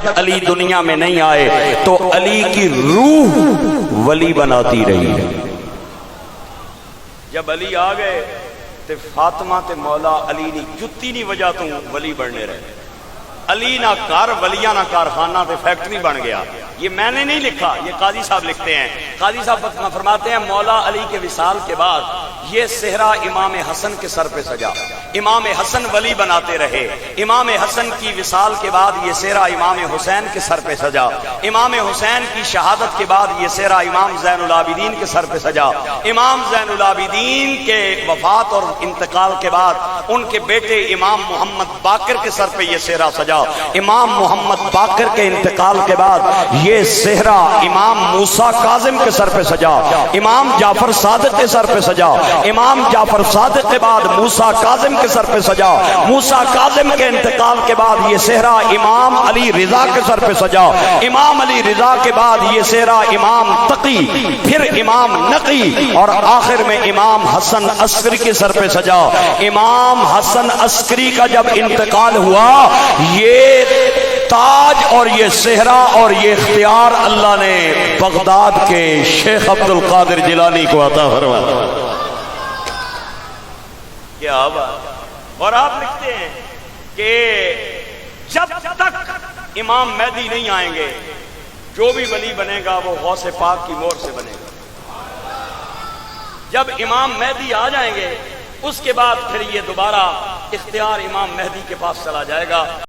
تک علی دنیا میں نہیں آئے تو علی کی روح ولی بناتی رہی ہے۔ جب علی آ گئے تے فاطمہ تے مولا علی نے جتی نہیں وجہ تو ولی بننے رہے۔ علی نہ کار ولیاں نہ کارخانہ تے فیکٹری بن گیا۔ یہ میں نے نہیں لکھا، یہ قاضی صاحب لکھتے ہیں۔ قاضی صاحب فرماتے ہیں مولا علی کے وصال کے بعد یہ صحرا امام حسن کے سر پہ سجا، امام حسن ولی بناتے رہے۔ امام حسن کی وصال کے بعد یہ صحرا امام حسین کے سر پہ سجا، امام حسین کی شہادت کے بعد یہ صحرا امام زین العابدین کے سر پہ سجا، امام زین العابدین کے وفات اور انتقال کے بعد ان کے بیٹے امام محمد باقر کے سر پہ یہ صحرا سجا، امام محمد باقر کے انتقال کے بعد یہ صحرا امام موسیٰ کاظم کے سر پہ سجا، امام جعفر صادق کے سر پہ سجا، امام جعفر صادق کے بعد موسیٰ کاظم کے سر پہ سجا، موسیٰ کاظم کے انتقال کے بعد یہ صحرا امام علی رضا کے سر پہ سجا، امام علی رضا کے بعد یہ صحرا امام تقی، پھر امام نقی اور آخر میں امام حسن عسکری کے سر پہ سجا۔ امام حسن عسکری کا جب انتقال ہوا یہ تاج اور یہ صحرا اور یہ اختیار اللہ نے بغداد کے شیخ عبد القادر جیلانی کو عطا فرمایا۔ کیا بات! اور آپ لکھتے ہیں کہ جب تک امام مہدی نہیں آئیں گے جو بھی ولی بنے گا وہ غوث پاک کی مہر سے بنے گا۔ جب امام مہدی آ جائیں گے اس کے بعد پھر یہ دوبارہ اختیار امام مہدی کے پاس چلا جائے گا۔